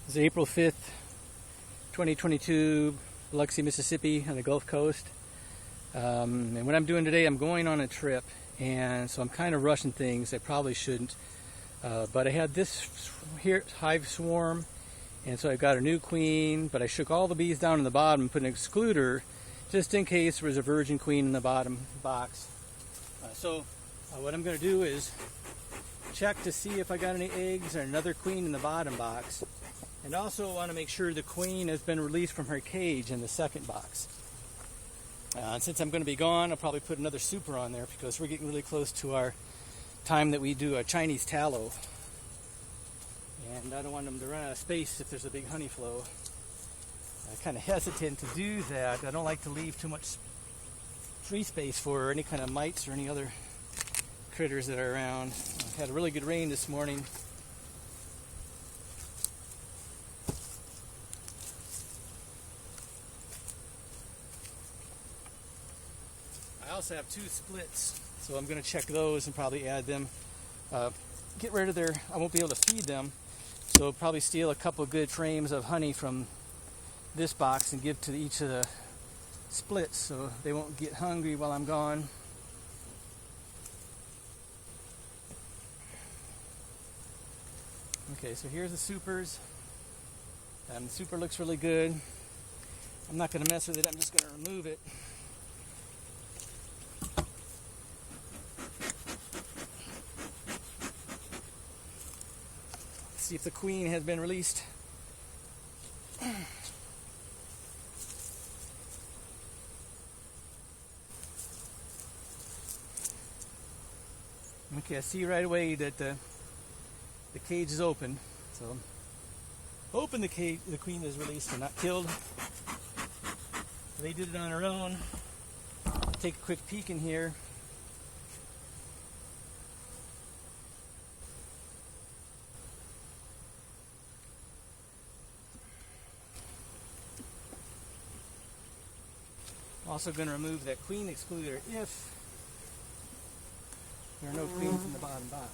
It's April 5th, 2022, Biloxi, Mississippi on the Gulf Coast. And what I'm doing today, I'm going on a trip, and so I'm kind of rushing things. I probably shouldn't. But I had this here hive swarm, and so I got a new queen, but I shook all the bees down in the bottom and put an excluder just in case there was a virgin queen in the bottom box. What I'm going to do is check to see if I got any eggs or another queen in the bottom box. And also want to make sure the queen has been released from her cage in the second box. And since I'm going to be gone, I'll probably put another super on there because we're getting really close to our time that we do a Chinese tallow. And I don't want them to run out of space if there's a big honey flow. I'm kind of hesitant to do that. I don't like to leave too much free space for any kind of mites or any other critters that are around. I've had a really good rain this morning. I also have two splits, so I'm going to check those and probably add them. Get rid of I won't be able to feed them, so probably steal a couple of good frames of honey from this box and give to each of the splits so they won't get hungry while I'm gone. Okay, so here's the supers. The super looks really good. I'm not going to mess with it, I'm just going to remove it. See if the queen has been released. Okay, I see right away that the cage is open, so I'm hoping the queen is released and not killed. They did it on their own. Take a quick peek in here. Also going to remove that queen excluder if there are no queens in the bottom box.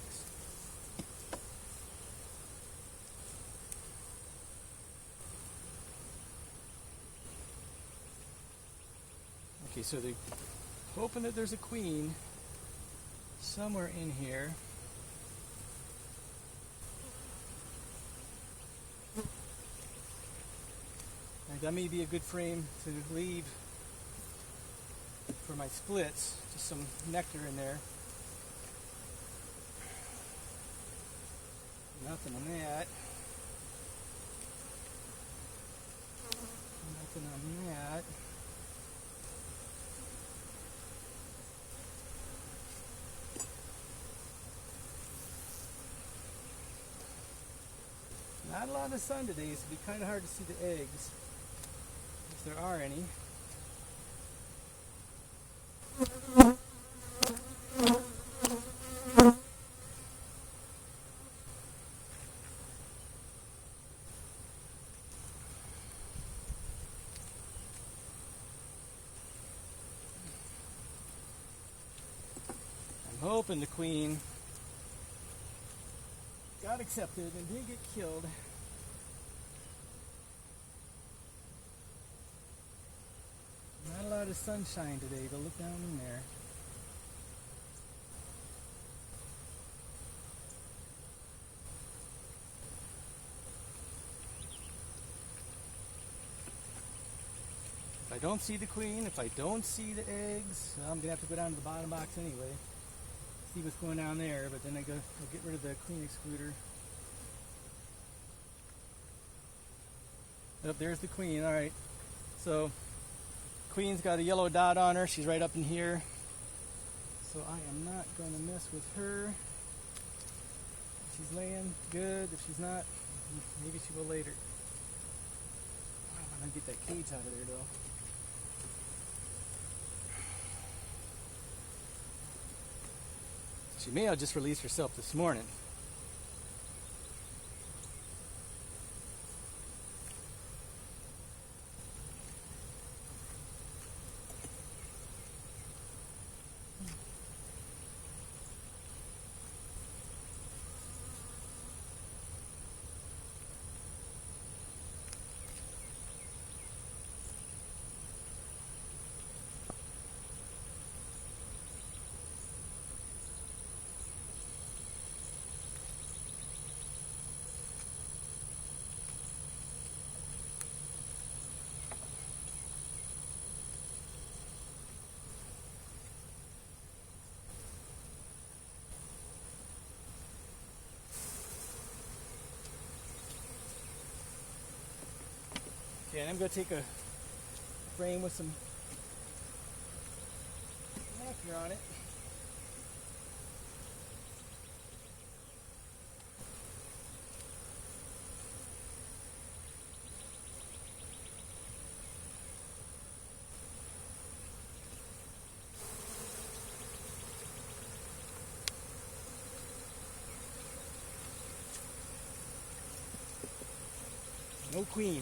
Okay, so they're hoping that there's a queen somewhere in here. And that may be a good frame to leave for my splits, just some nectar in there. Nothing on that. Nothing on that. Not a lot of sun today, so it'll be kind of hard to see the eggs, if there are any. I'm hoping the queen got accepted and didn't get killed. Not a lot of sunshine today, but look down in there. If I don't see the queen, if I don't see the eggs, I'm going to have to go down to the bottom box anyway. See what's going down there, but then I'll get rid of the queen excluder. Oh, there's the queen. Alright, so queen's got a yellow dot on her. She's right up in here, so I am not going to mess with her. If she's laying, good. If she's not, maybe she will later. I'm going to get that cage out of there though. She may have just released herself this morning. Okay, and I'm going to take a frame with some nectar on it. No queen.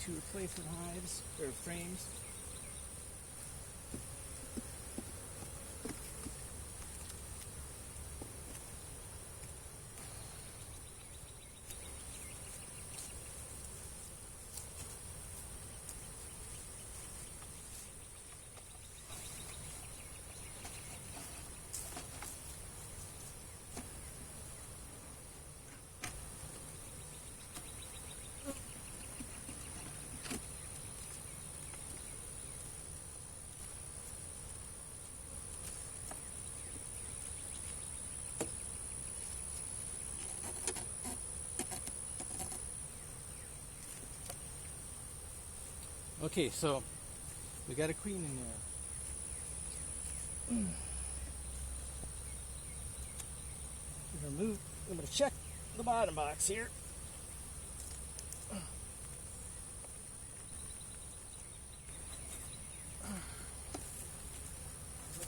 Two replacement hives, or frames. Okay, so we got a queen in there. I'm going to check the bottom box here. I'll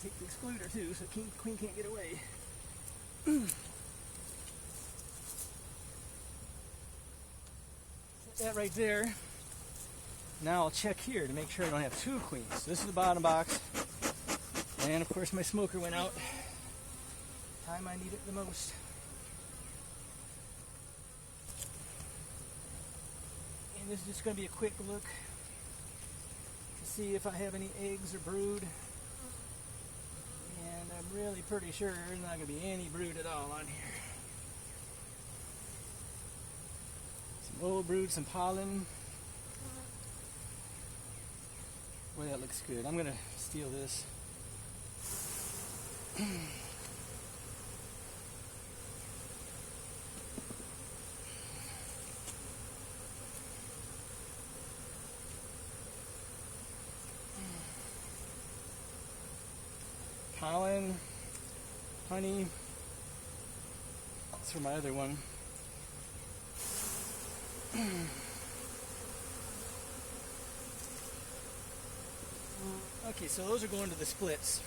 take the excluder too, so the queen can't get away. Set that right there. Now I'll check here to make sure I don't have two queens. So this is the bottom box. And of course my smoker went out. Time I need it the most. And this is just going to be a quick look to see if I have any eggs or brood. And I'm really pretty sure there's not going to be any brood at all on here. Some old brood, some pollen. Boy, that looks good. I'm going to steal this. Pollen, honey. That's for my other one. Okay, so those are going to the splits.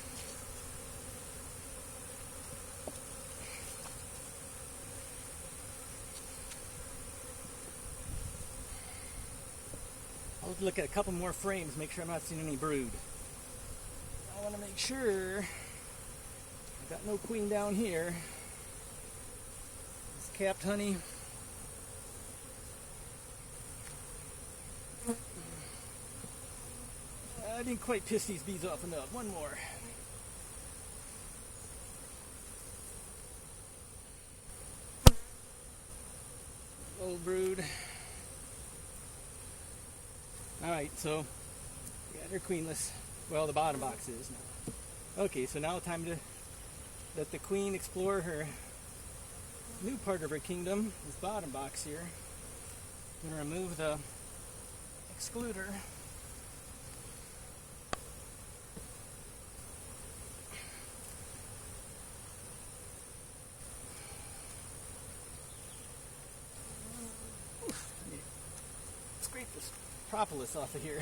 I'll look at a couple more frames, make sure I'm not seeing any brood. I want to make sure I've got no queen down here. This capped honey. I didn't quite piss these bees off enough. One more. Old brood. Alright, so yeah, they're queenless. Well, the bottom box is now. Okay, so now time to let the queen explore her new part of her kingdom, this bottom box here. I'm going to remove the excluder. Scrape this propolis off of here.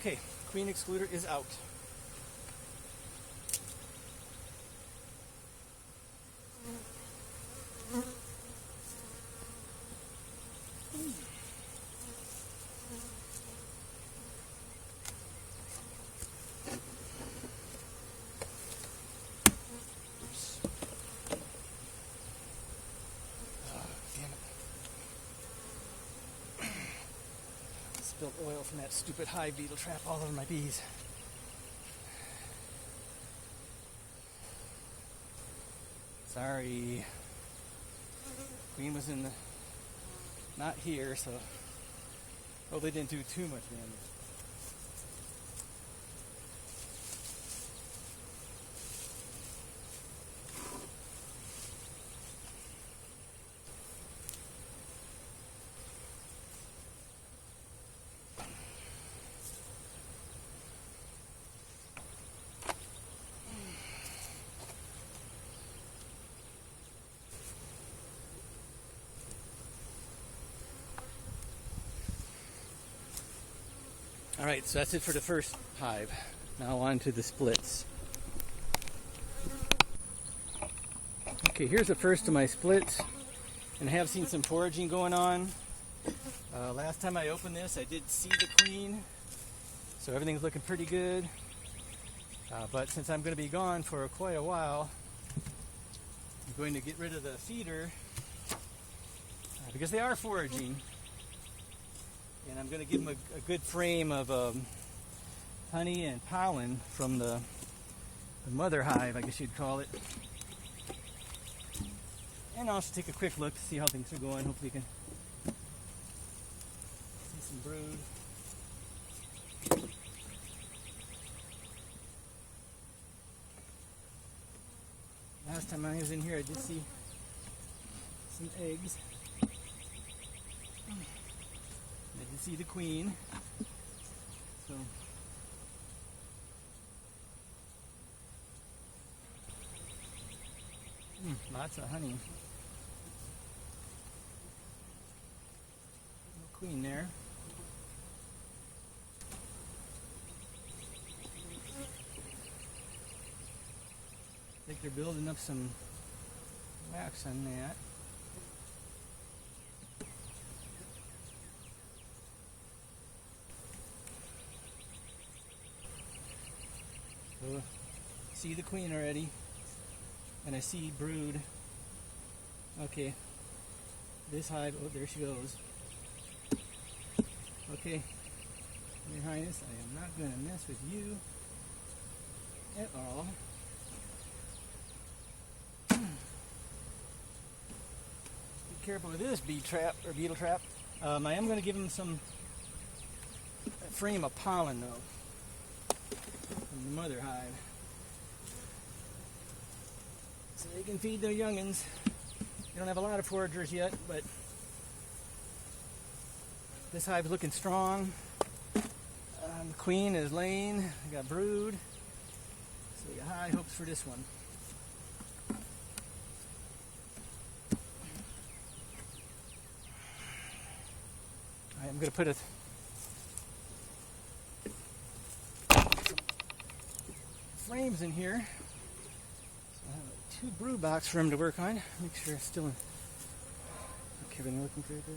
Okay, queen excluder is out. Spilled oil from that stupid hive beetle trap all over my bees. Sorry. Queen was in the not here, so probably didn't do too much damage. Alright, so that's it for the first hive. Now on to the splits. Okay, here's the first of my splits. And I have seen some foraging going on. Last time I opened this, I did see the queen. So everything's looking pretty good. But since I'm going to be gone for quite a while, I'm going to get rid of the feeder because they are foraging. And I'm going to give them a good frame of honey and pollen from the mother hive, I guess you'd call it. And I'll also take a quick look to see how things are going. Hopefully you can see some brood. Last time I was in here, I did see some eggs. I did see the queen. So lots of honey. Little queen there. I think they're building up some wax on that. So, see the queen already, and I see brood. Okay, this hive, oh, there she goes. Okay, Your Highness, I am not going to mess with you at all. Be careful with this bee trap or beetle trap. I am going to give them some frame of pollen though. From the mother hive. So they can feed their youngins. They don't have a lot of foragers yet, but this hive is looking strong. The queen is laying. I got brood. So we got high hopes for this one. I'm going to put frames in here. So I have a 2 brood box for him to work on. Make sure it's still in. Okay, everything looking good there.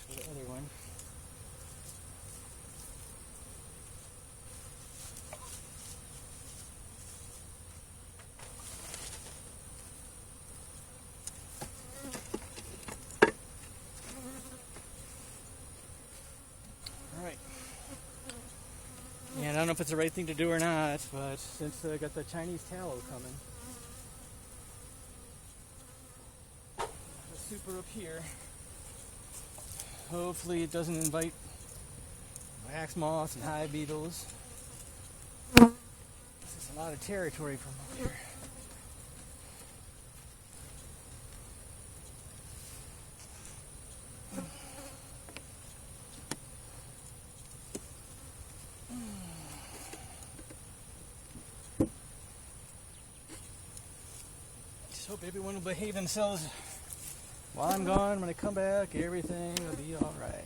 for the other one. Alright. And I don't know if it's the right thing to do or not, but since I got the Chinese tallow coming, the super up here, hopefully it doesn't invite wax moths and hive beetles. This is a lot of territory from up here. Hope everyone will behave themselves while I'm gone. When I come back, everything will be all right.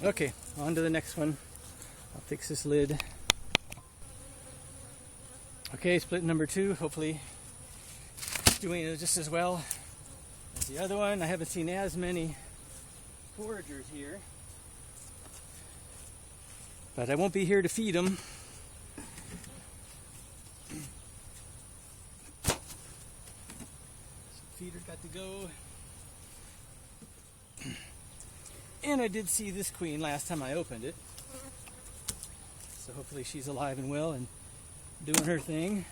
Okay, on to the next one. I'll fix this lid. Okay, split number 2. Hopefully it's doing just as well as the other one. I haven't seen as many foragers here, but I won't be here to feed them. Feeder's got to go. And I did see this queen last time I opened it. So hopefully she's alive and well and doing her thing.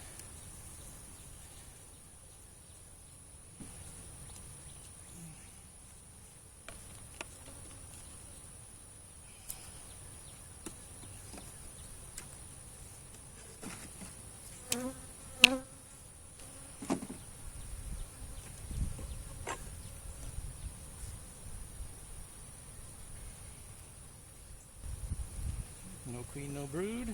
No queen, no brood. No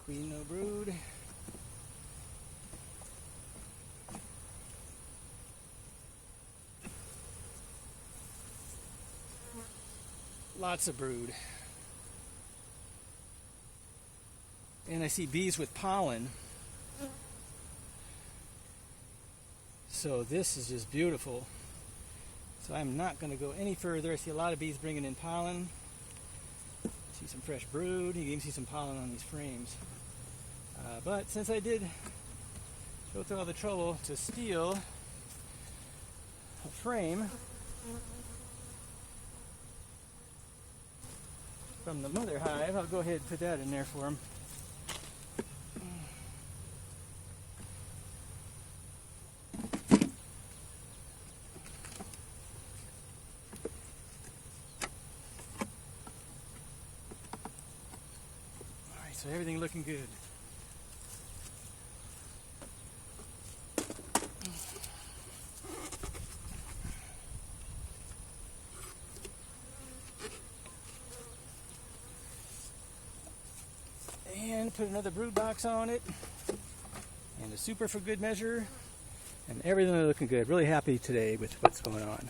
queen, no brood. Lots of brood. And I see bees with pollen. So this is just beautiful. So I'm not going to go any further. I see a lot of bees bringing in pollen. See some fresh brood. You can even see some pollen on these frames. But since I did go through all the trouble to steal a frame from the mother hive, I'll go ahead and put that in there for them. So everything looking good. And put another brood box on it. And a super for good measure. And everything looking good. Really happy today with what's going on.